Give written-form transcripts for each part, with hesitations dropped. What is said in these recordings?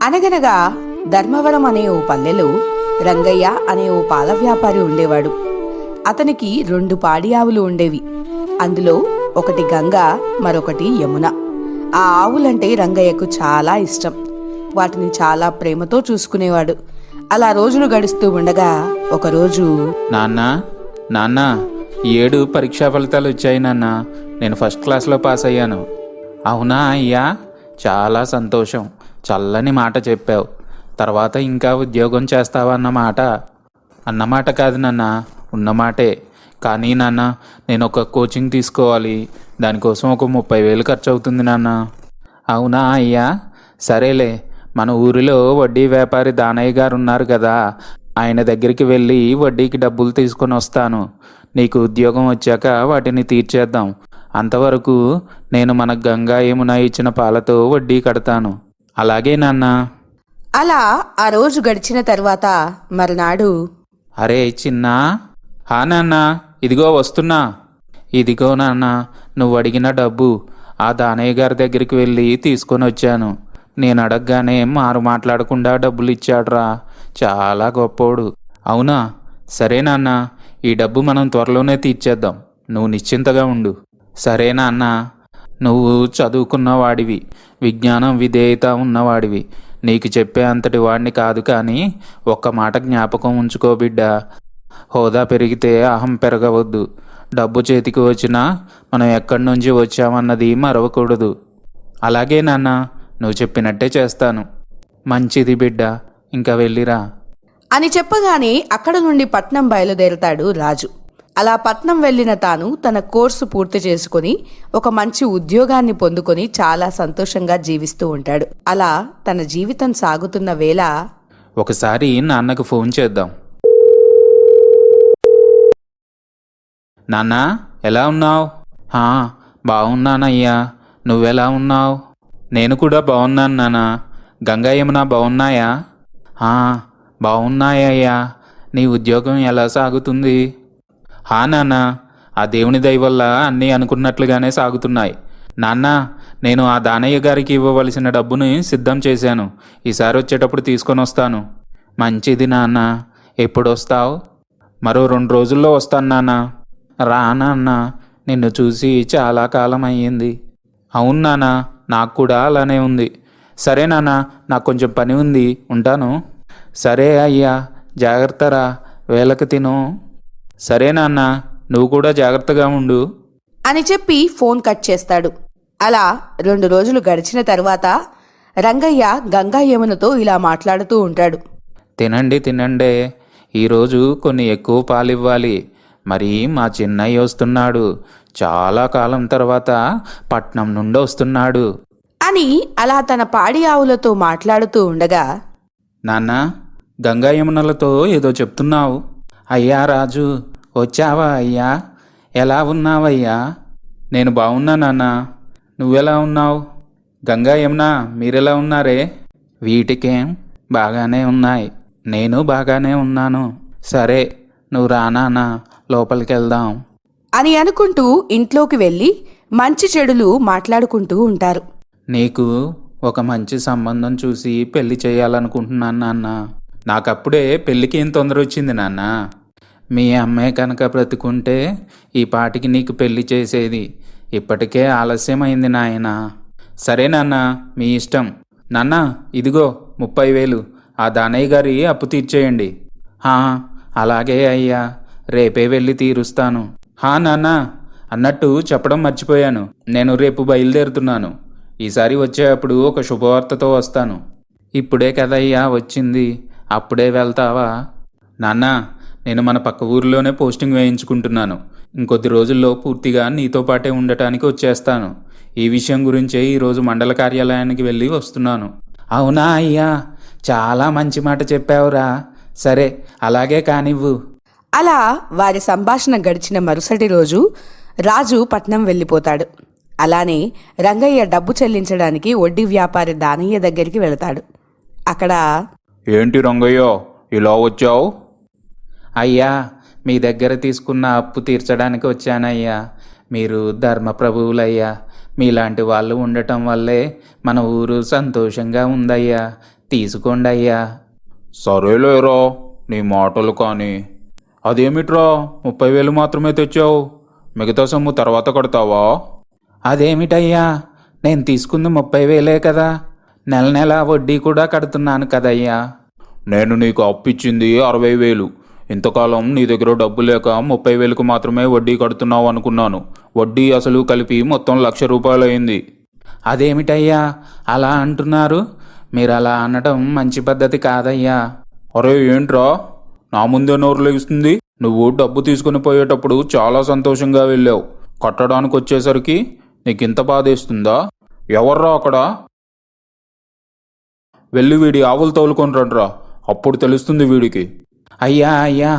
అనగనగా ధర్మవరం అనే ఓ పల్లెలో రంగయ్య అనే ఓ పాల వ్యాపారి ఉండేవాడు. అతనికి 2 పాడి ఆవులు ఉండేవి. అందులో ఒకటి గంగ, మరొకటి యమున. ఆ ఆవులంటే రంగయ్యకు చాలా ఇష్టం. వాటిని చాలా ప్రేమతో చూసుకునేవాడు. అలా రోజులు గడుస్తూ ఉండగా ఒకరోజు, నాన్న నాన్న ఈ ఏడు పరీక్షా ఫలితాలు వచ్చాయి నాన్న. నేను ఫస్ట్ క్లాస్లో పాస్ అయ్యాను. అవునా అయ్యా, చాలా సంతోషం. చల్లని మాట చెప్పావు. తర్వాత ఇంకా ఉద్యోగం చేస్తావా అన్నమాట కాదు నాన్న, ఉన్నమాటే. కానీ నాన్న, నేను ఒక కోచింగ్ తీసుకోవాలి. దానికోసం ఒక 30,000 ఖర్చు అవుతుంది నాన్న. అవునా అయ్యా, సరేలే. మన ఊరిలో వడ్డీ వ్యాపారి దానయ్య గారు ఉన్నారు కదా, ఆయన దగ్గరికి వెళ్ళి వడ్డీకి డబ్బులు తీసుకొని వస్తాను. నీకు ఉద్యోగం వచ్చాక వాటిని తీర్చేద్దాం. అంతవరకు నేను మన గంగా యమున ఇచ్చిన పాలతో వడ్డీ కడతాను. అలాగే నాన్న. అలా ఆ రోజు గడిచిన తర్వాత మరునాడు, అరే చిన్నా. హా నాన్న, ఇదిగో వస్తున్నా. ఇదిగో నాన్న, నువ్వు అడిగిన డబ్బు. ఆ దానయ్య గారి దగ్గరికి వెళ్ళి తీసుకొని వచ్చాను. నేను అడగగానే మారు మాట్లాడకుండా డబ్బులు ఇచ్చాడ్రా. చాలా గొప్పోడు. అవునా, సరే నాన్న, ఈ డబ్బు మనం త్వరలోనే తీర్చేద్దాం. నువ్వు నిశ్చింతగా ఉండు. సరేనా అన్న. నువ్వు చదువుకున్నవాడివి, విజ్ఞానం విధేయత ఉన్నవాడివి. నీకు చెప్పే అంతటి వాడిని కాదు, కానీ ఒక్క మాట జ్ఞాపకం ఉంచుకో బిడ్డ. హోదా పెరిగితే అహం పెరగవద్దు. డబ్బు చేతికి వచ్చినా మనం ఎక్కడి నుంచి వచ్చామన్నది మరవకూడదు. అలాగే నాన్న, నువ్వు చెప్పినట్టే చేస్తాను. మంచిది బిడ్డ, ఇంకా వెళ్ళిరా అని చెప్పగానే అక్కడ నుండి పట్నం బయలుదేరతాడు రాజు. అలా పట్నం వెళ్ళిన తాను తన కోర్సు పూర్తి చేసుకుని ఒక మంచి ఉద్యోగాన్ని పొందుకొని చాలా సంతోషంగా జీవిస్తూ ఉంటాడు. అలా తన జీవితం సాగుతున్న వేళ ఒకసారి నాన్నకు ఫోన్ చేద్దాం. నాన్నా, ఎలా ఉన్నావు? బాగున్నానయ్యా, నువ్వెలా ఉన్నావు? నేను కూడా బాగున్నాను నాన్న. గంగా యమున బాగున్నాయా? బాగున్నాయ్యా. నీ ఉద్యోగం ఎలా సాగుతుంది? నాన్న, ఆ దేవుని దయ వల్ల అన్నీ అనుకున్నట్లుగానే సాగుతున్నాయి. నాన్న, నేను ఆ దానయ్య గారికి ఇవ్వవలసిన డబ్బుని సిద్ధం చేశాను. ఈసారి వచ్చేటప్పుడు తీసుకొని వస్తాను. మంచిది నాన్న. ఎప్పుడు వస్తావు? మరో 2 రోజుల్లో వస్తాను నాన్న. రా నాన్న, నిన్ను చూసి చాలా కాలం అయ్యింది. అవును నాన్న, నాకు కూడా అలానే ఉంది. సరే నాన్న, నాకు కొంచెం పని ఉంది, ఉంటాను. సరే అయ్యా, జాగ్రత్తరా, వేళకు తిను. సరే నాన్న, నువ్వు కూడా జాగ్రత్తగా ఉండు అని చెప్పి ఫోన్ కట్ చేస్తాడు. అలా 2 రోజులు గడిచిన తర్వాత రంగయ్య గంగా యమునతో ఇలా మాట్లాడుతూ ఉంటాడు. తినండి. ఈరోజు కొన్ని ఎక్కువ పాలివ్వాలి. మరి మా చిన్నయ్య వస్తున్నాడు. చాలా కాలం తర్వాత పట్నం నుండి వస్తున్నాడు అని అలా తన పాడి ఆవులతో మాట్లాడుతూ ఉండగా, నాన్న, గంగా యమునలతో ఏదో చెప్తున్నావు. అయ్యా రాజు, వచ్చావా అయ్యా? ఎలా ఉన్నావయ్యా? నేను బాగున్నా నాన్న. నువ్వెలా ఉన్నావు? గంగా యమున మీరెలా ఉన్నారే? వీటికేం, బాగానే ఉన్నాయి. నేను బాగానే ఉన్నాను. సరే, నువ్వు రా నాన్న, లోపలికి వెళ్దాం అని అనుకుంటూ ఇంట్లోకి వెళ్ళి మంచి చెడులు మాట్లాడుకుంటూ ఉంటారు. నీకు ఒక మంచి సంబంధం చూసి పెళ్లి చేయాలనుకుంటున్నాను నాన్న. నాకప్పుడే పెళ్ళికి ఏం తొందర వచ్చింది నాన్న. మీ అమ్మాయి కనుక బ్రతుకుంటే ఈ పాటికి నీకు పెళ్లి చేసేది. ఇప్పటికే ఆలస్యమైంది నాయన. సరే నాన్న, మీ ఇష్టం. నాన్న, ఇదిగో 30,000. ఆ దానయ్య గారి అప్పు తీర్చేయండి. అలాగే అయ్యా, రేపే వెళ్ళి తీరుస్తాను. నాన్న, అన్నట్టు చెప్పడం మర్చిపోయాను. నేను రేపు బయలుదేరుతున్నాను. ఈసారి వచ్చేటప్పుడు ఒక శుభవార్తతో వస్తాను. ఇప్పుడే కదయ్యా వచ్చింది, అప్పుడే వెళ్తావా? నాన్న, నేను మన పక్క ఊరిలోనే పోస్టింగ్ వేయించుకుంటున్నాను. ఇంకొద్ది రోజుల్లో పూర్తిగా నీతో పాటే ఉండటానికి వచ్చేస్తాను. ఈ విషయం గురించే ఈరోజు మండల కార్యాలయానికి వెళ్ళి వస్తున్నాను. అవునా అయ్యా, చాలా మంచి మాట చెప్పావురా. సరే, అలాగే కానివ్వు. అలా వారి సంభాషణ గడిచిన మరుసటి రోజు రాజు పట్నం వెళ్ళిపోతాడు. అలానే రంగయ్య డబ్బు చెల్లించడానికి వడ్డీ వ్యాపారి దానయ్య దగ్గరికి వెళతాడు. అక్కడ, ఏంటి రంగయ్య, ఇలా వచ్చావు? అయ్యా, మీ దగ్గర తీసుకున్న అప్పు తీర్చడానికి వచ్చానయ్యా. మీరు ధర్మప్రభువులయ్యా. మీలాంటి వాళ్ళు ఉండటం వల్లే మన ఊరు సంతోషంగా ఉందయ్యా. తీసుకోండి అయ్యా. సరేలేరా, నీ మాటలు కానీ. అదేమిట్రా 30,000 మాత్రమే తెచ్చావు, మిగతా సొమ్ము తర్వాత కడతావా? అదేమిటయ్యా, నేను తీసుకుంది 30,000 కదా, నెల నెల వడ్డీ కూడా కడుతున్నాను కదయ్యా. నేను నీకు అప్పిచ్చింది 60,000. ఇంతకాలం నీ దగ్గర డబ్బు లేక 30,000కు మాత్రమే వడ్డీ కడుతున్నావు అనుకున్నాను. వడ్డీ అసలు కలిపి మొత్తం 1,00,000 రూపాయలు అయింది. అదేమిటయ్యా అలా అంటున్నారు? మీరు అలా అనడం మంచి పద్ధతి కాదయ్యా. అరే ఏంట్రా, నా ముందే నోరు లేస్తుంది? నువ్వు డబ్బు తీసుకుని పోయేటప్పుడు చాలా సంతోషంగా వెళ్ళావు, కట్టడానికి వచ్చేసరికి నీకింత బాధేస్తుందా? ఎవర్రా అక్కడ? వెళ్ళి వీడి ఆవులు తోలుకొని రండ్రా, అప్పుడు తెలుస్తుంది వీడికి. అయ్యా అయ్యా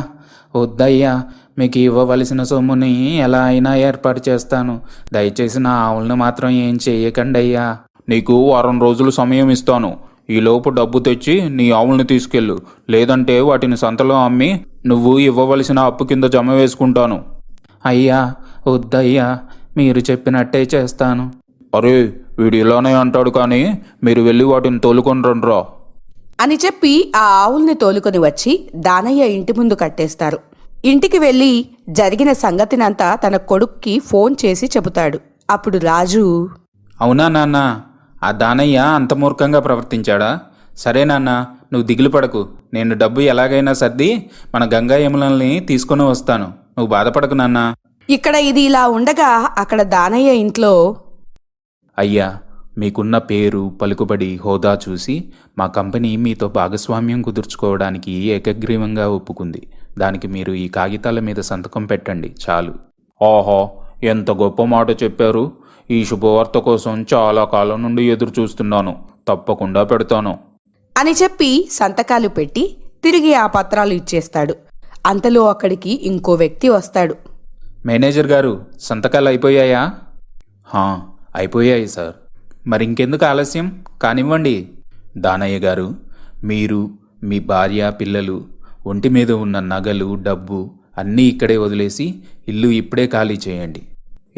వద్దయ్యా, మీకు ఇవ్వవలసిన సొమ్ముని ఎలా అయినా ఏర్పాటు చేస్తాను. దయచేసి నా ఆవులను మాత్రం ఏం చేయకండి అయ్యా. నీకు వారం రోజులు సమయం ఇస్తాను. ఈలోపు డబ్బు తెచ్చి నీ ఆవుల్ని తీసుకెళ్ళు, లేదంటే వాటిని సంతలో అమ్మి నువ్వు ఇవ్వవలసిన అప్పు కింద జమ వేసుకుంటాను. అయ్యా వద్దయ్యా, మీరు చెప్పినట్టే చేస్తాను. అరే వీడు ఇలానే అంటాడు కానీ మీరు వెళ్ళి వాటిని తోలుకొని రండ్రా అని చెప్పి ఆ ఆవుల్ని తోలుకొని వచ్చి దానయ్య ఇంటి ముందు కట్టేస్తారు. ఇంటికి వెళ్ళి జరిగిన సంగతినంతా తన కొడుక్కి ఫోన్ చేసి చెబుతాడు. అప్పుడు రాజు, అవునా నాన్న, ఆ దానయ్య అంత మూర్ఖంగా ప్రవర్తించాడా? సరే నాన్న, నువ్వు దిగులు పడకు, నేను డబ్బు ఎలాగైనా సర్ది మన గంగా యములని తీసుకొని వస్తాను, నువ్వు బాధపడకు నాన్న. ఇక్కడ ఇది ఇలా ఉండగా అక్కడ దానయ్య ఇంట్లో, అయ్యా, మీకున్న పేరు, పలుకుబడి, హోదా చూసి మా కంపెనీ మీతో భాగస్వామ్యం కుదుర్చుకోవడానికి ఏకగ్రీవంగా ఒప్పుకుంది. దానికి మీరు ఈ కాగితాల మీద సంతకం పెట్టండి చాలు. ఆహా, ఎంత గొప్ప మాట చెప్పారు. ఈ శుభవార్త కోసం చాలా కాలం నుండి ఎదురు చూస్తున్నాను. తప్పకుండా పెడతాను అని చెప్పి సంతకాలు పెట్టి తిరిగి ఆ పత్రాలు ఇచ్చేస్తాడు. అంతలో అక్కడికి ఇంకో వ్యక్తి వస్తాడు. మేనేజర్ గారు, సంతకాలు అయిపోయాయా? అయిపోయాయి సార్. మరి ఇంకెందుకు ఆలస్యం, కానివ్వండి. దానయ్య గారు, మీరు, మీ భార్య, పిల్లలు, ఒంటి మీద ఉన్న నగలు, డబ్బు అన్నీ ఇక్కడే వదిలేసి ఇల్లు ఇప్పుడే ఖాళీ చేయండి.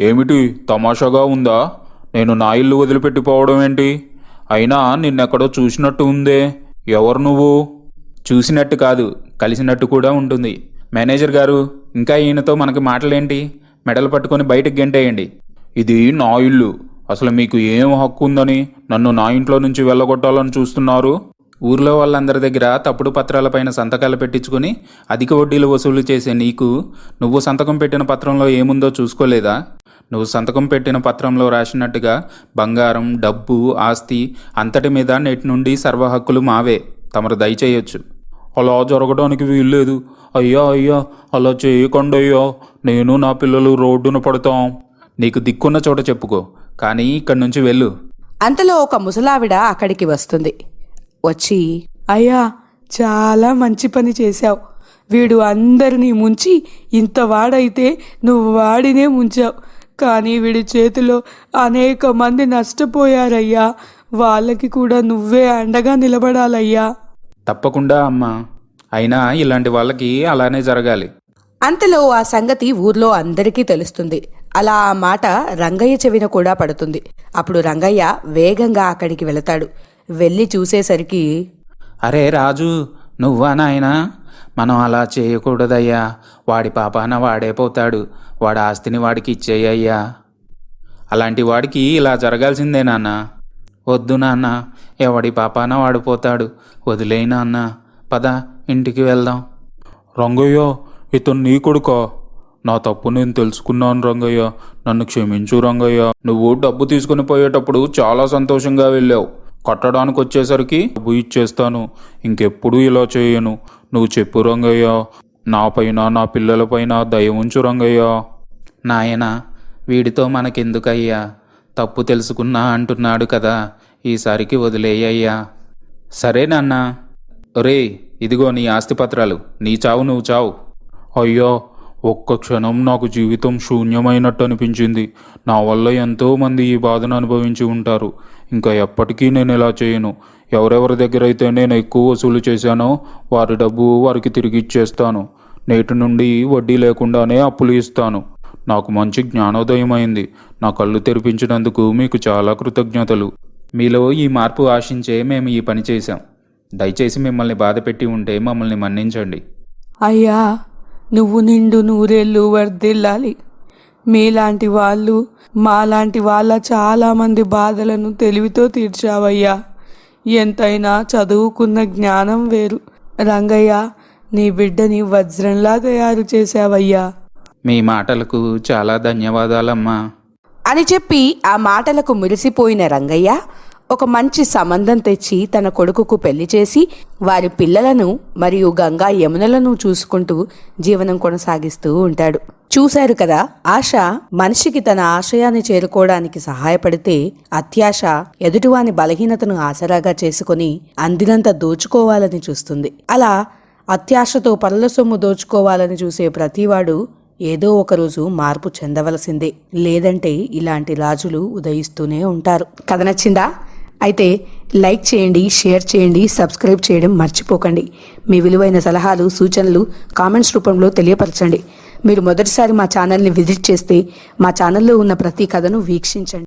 ఏమిటి తమాషాగా ఉందా? నేను నా ఇల్లు వదిలిపెట్టిపోవడం ఏంటి? అయినా నిన్నెక్కడో చూసినట్టు ఉందే. ఎవరు నువ్వు? చూసినట్టు కాదు, కలిసినట్టు కూడా ఉంటుంది. మేనేజర్ గారు, ఇంకా ఈయనతో మనకి మాటలేంటి? మెడలు పట్టుకొని బయటకు గెంటేయండి. ఇది నా ఇల్లు. అసలు మీకు ఏం హక్కు ఉందని నన్ను నా ఇంట్లో నుంచి వెళ్ళగొట్టాలని చూస్తున్నారు? ఊర్లో వాళ్ళందరి దగ్గర తప్పుడు పత్రాలపైన సంతకాలు పెట్టించుకుని అధిక వడ్డీలు వసూలు చేసే నీకు నువ్వు సంతకం పెట్టిన పత్రంలో ఏముందో చూసుకోలేదా? నువ్వు సంతకం పెట్టిన పత్రంలో రాసినట్టుగా బంగారం, డబ్బు, ఆస్తి అంతటి మీద నేటి నుండి సర్వ హక్కులు మావే. తమరు దయచేయొచ్చు. అలా జరగడానికి వీల్లేదు. అయ్యా అయ్యా, అలా చేయకండి అయ్యా, నేను నా పిల్లలు రోడ్డున పడతాం. నీకు దిక్కున్న చోట చెప్పుకో, కానీ ఇక్కడి నుంచి వెళ్ళు. అంతలో ఒక ముసలావిడ అక్కడికి వస్తుంది. వచ్చి, అయ్యా చాలా మంచి పని చేశావు. వీడు అందరినీ ముంచి ఇంత వాడైతే నువ్వు వాడినే ముంచావు. కానీ వీడి చేతిలో అనేక మంది నష్టపోయారయ్యా. వాళ్ళకి కూడా నువ్వే అండగా నిలబడాలయ్యా. తప్పకుండా అమ్మా, అయినా ఇలాంటి వాళ్ళకి అలానే జరగాలి. అంతలో ఆ సంగతి ఊర్లో అందరికీ తెలుస్తుంది. అలా ఆ మాట రంగయ్య చెవిన కూడా పడుతుంది. అప్పుడు రంగయ్య వేగంగా అక్కడికి వెళతాడు. వెళ్ళి చూసేసరికి, అరే రాజు, నువ్వా నాయనా? మనం అలా చేయకూడదయ్యా. వాడి పాపాన వాడే పోతాడు. వాడి ఆస్తిని వాడికి ఇచ్చేయ్యా. అలాంటి వాడికి ఇలా జరగాల్సిందే నాన్న. వద్దు నాన్న, ఎవడి పాపాన వాడిపోతాడు. వదిలేయి నాన్న, పద ఇంటికి వెళ్దాం. రంగయ్య, ఇతను నీ కొడుకా? నా తప్పు నేను తెలుసుకున్నాను రంగయ్య, నన్ను క్షమించు రంగయ్య. నువ్వు డబ్బు తీసుకుని పోయేటప్పుడు చాలా సంతోషంగా వెళ్ళావు, కట్టడానికి వచ్చేసరికి డబ్బు ఇచ్చేస్తాను, ఇంకెప్పుడు ఇలా చేయను. నువ్వు చెప్పు రంగయ్య, నా పైన నా పిల్లలపైన దయ ఉంచు రంగయ్య. నాయనా, వీడితో మనకెందుకయ్యా? తప్పు తెలుసుకున్నా అంటున్నాడు కదా, ఈసారికి వదిలేయ్యా. సరే నాన్న. ఒరే, ఇదిగో నీ ఆస్తిపత్రాలు. నీ చావు నువ్వు చావు. అయ్యా, ఒక్క క్షణం నాకు జీవితం శూన్యమైనట్టు అనిపించింది. నా వల్ల ఎంతోమంది ఈ బాధను అనుభవించి ఉంటారు. ఇంకా ఎప్పటికీ నేను ఇలా చేయను. ఎవరెవరి దగ్గర అయితే నేను ఎక్కువ వసూలు చేశానో వారి డబ్బు వారికి తిరిగి ఇచ్చేస్తాను. నేటి నుండి వడ్డీ లేకుండానే అప్పులు ఇస్తాను. నాకు మంచి జ్ఞానోదయం అయింది. నా కళ్ళు తెరిపించినందుకు మీకు చాలా కృతజ్ఞతలు. మీలో ఈ మార్పు ఆశించే మేము ఈ పని చేశాం. దయచేసి మిమ్మల్ని బాధ పెట్టి ఉంటే మమ్మల్ని మన్నించండి. అయ్యా, నువ్వు నిండు నూరేళ్ళు వర్ధిల్లాలి. మీలాంటి వాళ్ళు మాలాంటి వాళ్ళ చాలామంది బాధలను తెలివితో తీర్చావయ్యా. ఎంతైనా చదువుకున్న జ్ఞానం వేరు. రంగయ్య, నీ బిడ్డని వజ్రంలా తయారు చేశావయ్యా మీ మాటలకు చాలా ధన్యవాదాలమ్మా అని చెప్పి ఆ మాటలకు మురిసిపోయిన రంగయ్య ఒక మంచి సంబంధం తెచ్చి తన కొడుకుకు పెళ్లి చేసి వారి పిల్లలను మరియు గంగా యమునలను చూసుకుంటూ జీవనం కొనసాగిస్తూ ఉంటాడు. చూశారు కదా, ఆశ మనిషికి తన ఆశయాన్ని చేరుకోవడానికి సహాయపడితే అత్యాశ ఎదుటివాని బలహీనతను ఆసరాగా చేసుకుని అందినంత దోచుకోవాలని చూస్తుంది. అలా అత్యాశతో పరుల సొమ్ము దోచుకోవాలని చూసే ప్రతివాడు ఏదో ఒకరోజు మార్పు చెందవలసిందే. లేదంటే ఇలాంటి రాజులు ఉదయిస్తూనే ఉంటారు. కథ నచ్చిందా? అయితే లైక్ చేయండి, షేర్ చేయండి, సబ్స్క్రైబ్ చేయడం మర్చిపోకండి. మీ విలువైన సలహాలు, సూచనలు కామెంట్స్ రూపంలో తెలియపరచండి. మీరు మొదటిసారి మా ఛానల్ని విజిట్ చేస్తే మా ఛానల్లో ఉన్న ప్రతి కథను వీక్షించండి.